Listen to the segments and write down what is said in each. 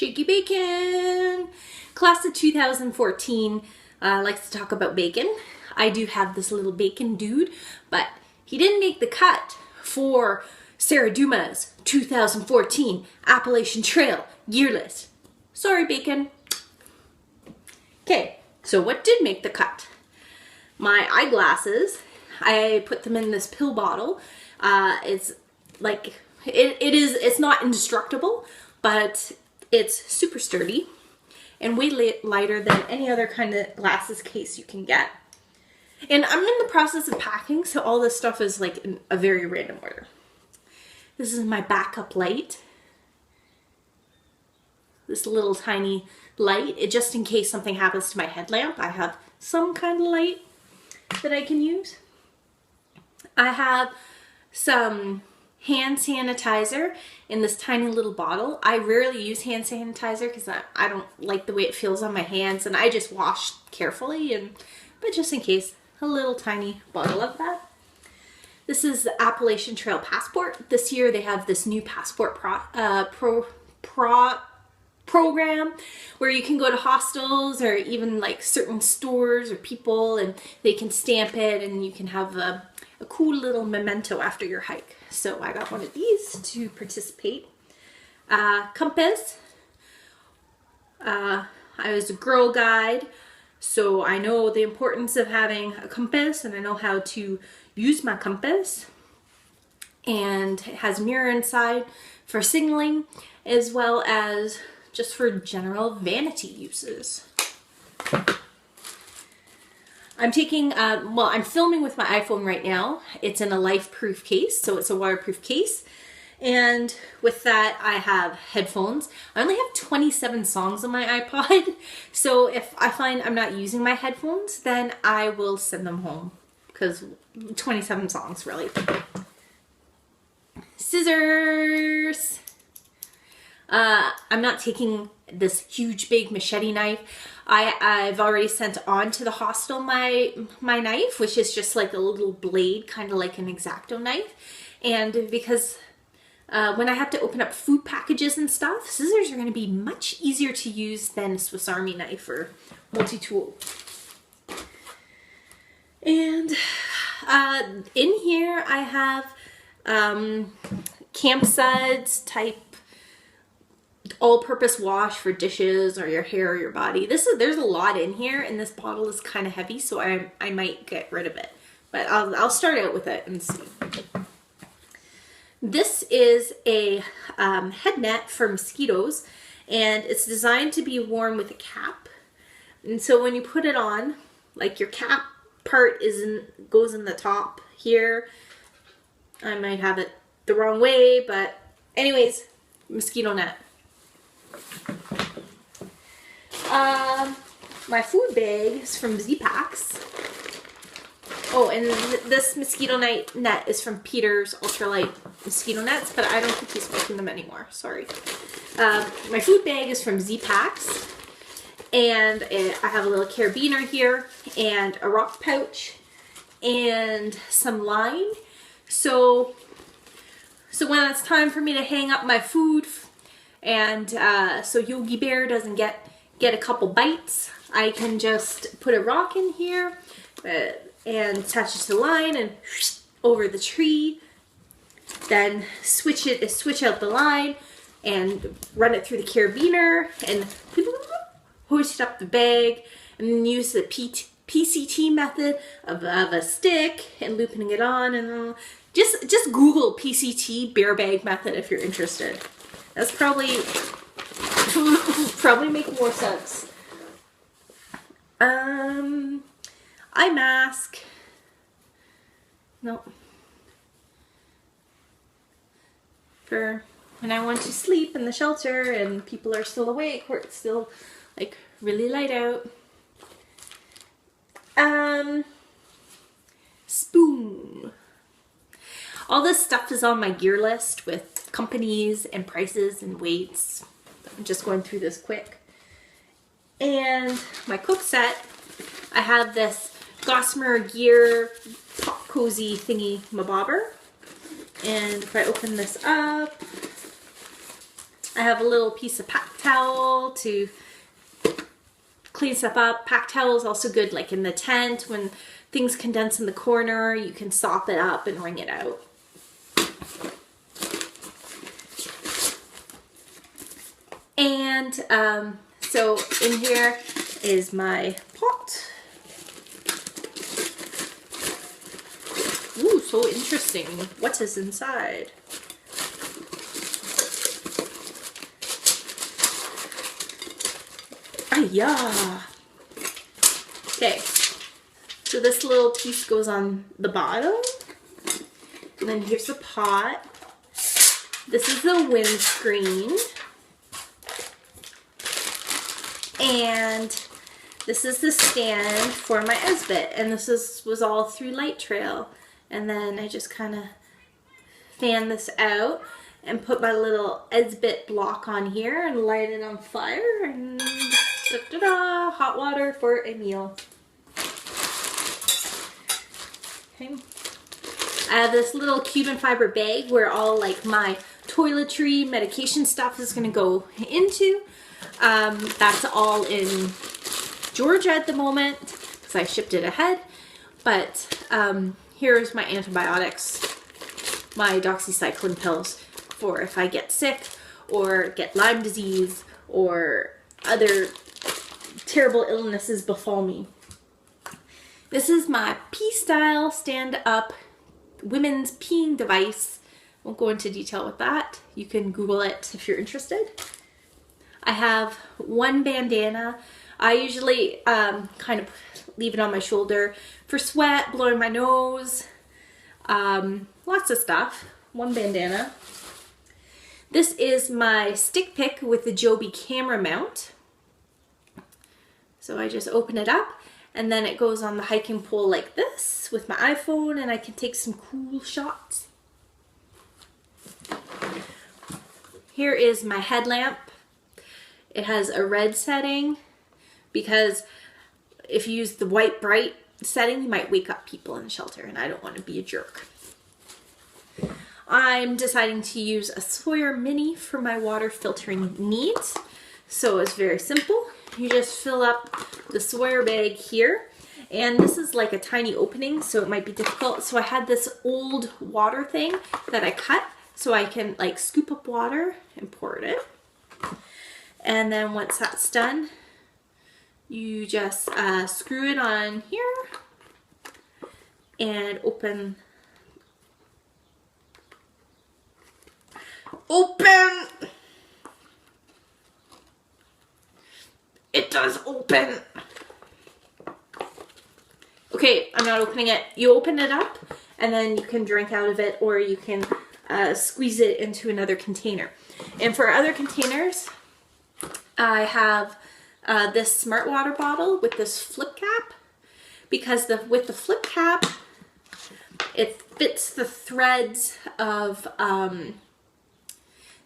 Shaky Bacon! Class of 2014 likes to talk about bacon. I do have this little bacon dude, but he didn't make the cut for Saradhooma's 2014 Appalachian Trail gear list. Sorry, Bacon. Okay, so what did make the cut? My eyeglasses. I put them in this pill bottle. It's like, it's not indestructible, but it's super sturdy and way lighter than any other kind of glasses case you can get. And I'm in the process of packing, so all this stuff is like in a very random order. This is my backup light. This little tiny light, just in case something happens to my headlamp, I have some kind of light that I can use. I have some hand sanitizer in this tiny little bottle. I rarely use hand sanitizer because I don't like the way it feels on my hands, and I just wash carefully, but just in case, a little tiny bottle of that. This is the Appalachian Trail Passport. This year they have this new passport program where you can go to hostels or even like certain stores or people, and they can stamp it and you can have a cool little memento after your hike. So I got one of these to participate. Compass. I was a Girl Guide, so I know the importance of having a compass, and I know how to use my compass. And it has a mirror inside for signaling, as well as just for general vanity uses. I'm taking, I'm filming with my iPhone right now. It's in a life-proof case, so it's a waterproof case. And with that, I have headphones. I only have 27 songs on my iPod, so if I find I'm not using my headphones, then I will send them home, because 27 songs, really. Scissors! I'm not taking this huge big machete knife. I've already sent on to the hostel my knife, which is just like a little blade, kind of like an X-Acto knife. And because when I have to open up food packages and stuff, scissors are going to be much easier to use than a Swiss Army knife or multi-tool. And in here I have Camp Suds type all-purpose wash for dishes or your hair or your body. There's a lot in here, and this bottle is kind of heavy, so I might get rid of it. But I'll start out with it and see. This is a head net for mosquitoes, and it's designed to be worn with a cap. And so when you put it on, like your cap part goes in the top here. I might have it the wrong way, but anyways, mosquito net. My food bag is from Z-Packs. Oh, and this mosquito net is from Peter's Ultralight Mosquito Nets, but I don't think he's making them anymore. Sorry. My food bag is from Z-Packs, and I have a little carabiner here, and a rock pouch, and some line. So when it's time for me to hang up my food, and so Yogi Bear doesn't get a couple bites, I can just put a rock in here and attach it to the line and over the tree. Then switch out the line and run it through the carabiner and hoist up the bag, and then use the PCT method of a stick and looping it on, and just Google PCT bear bag method if you're interested. That's probably make more sense. Eye mask. No. For when I want to sleep in the shelter and people are still awake, or it's still like really light out. Spoon. All this stuff is on my gear list with companies and prices and weights. I'm just going through this quick. And my cook set, I have this Gossamer Gear Pop Cozy thingy mabobber. And if I open this up, I have a little piece of pack towel to clean stuff up. Pack towel is also good like in the tent when things condense in the corner. You can sop it up and wring it out. And so in here is my pot. Ooh, so interesting. What is inside? Yeah. Okay, so this little piece goes on the bottom, and then here's the pot. This is the windscreen, and this is the stand for my esbit, and this was all through Light Trail. And then I just kind of fan this out and put my little esbit block on here and light it on fire, and da-da-da, hot water for a meal. Okay. I have this little Cuban fiber bag where all like my toiletry, medication stuff is going to go into. That's all in Georgia at the moment because I shipped it ahead. But here's my antibiotics, my doxycycline pills for if I get sick or get Lyme disease or other terrible illnesses befall me. This is my pee-style stand-up women's peeing device. Won't go into detail with that. You can Google it if you're interested. I have one bandana. I usually kind of leave it on my shoulder for sweat, blowing my nose, lots of stuff. One bandana. This is my stick pick with the Joby camera mount. So I just open it up and then it goes on the hiking pole like this with my iPhone, and I can take some cool shots. Here is my headlamp. It has a red setting because if you use the white bright setting, you might wake up people in the shelter, and I don't want to be a jerk. I'm deciding to use a Sawyer Mini for my water filtering needs. So it's very simple. You just fill up the Sawyer bag here, and this is like a tiny opening, so it might be difficult. So I had this old water thing that I cut so I can like scoop up water and pour it in. And then once that's done, you just screw it on here and open. It does open. Okay, I'm not opening it. You open it up and then you can drink out of it, or you can squeeze it into another container. And for other containers, I have this Smart Water bottle with this flip cap, because with the flip cap, it fits the threads of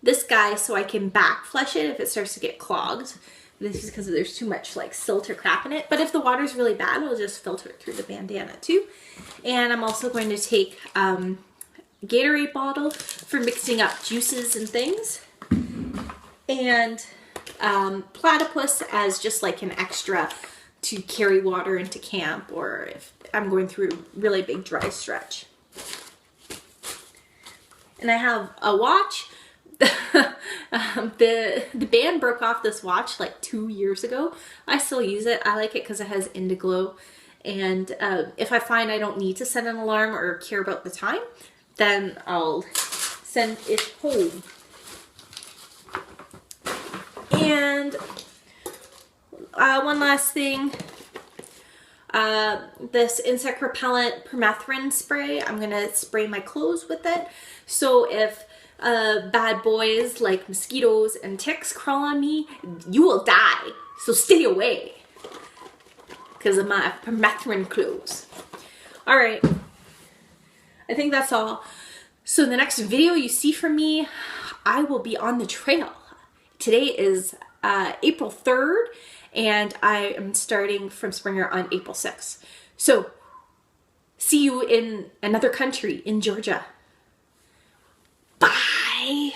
this guy, so I can back flush it if it starts to get clogged. This is because there's too much like silt or crap in it. But if the water's really bad, I'll just filter it through the bandana too. And I'm also going to take Gatorade bottle for mixing up juices and things. And platypus as just like an extra to carry water into camp, or if I'm going through a really big dry stretch. And I have a watch. The band broke off this watch like 2 years ago. I still use it. I like it because it has Indiglo. And if I find I don't need to set an alarm or care about the time, then I'll send it home. And one last thing. This insect repellent permethrin spray. I'm going to spray my clothes with it. So if bad boys like mosquitoes and ticks crawl on me, you will die. So stay away because of my permethrin clothes. All right. I think that's all. So the next video you see from me, I will be on the trail. Today is April 3rd, and I am starting from Springer on April 6th. So see you in another country in Georgia. Bye.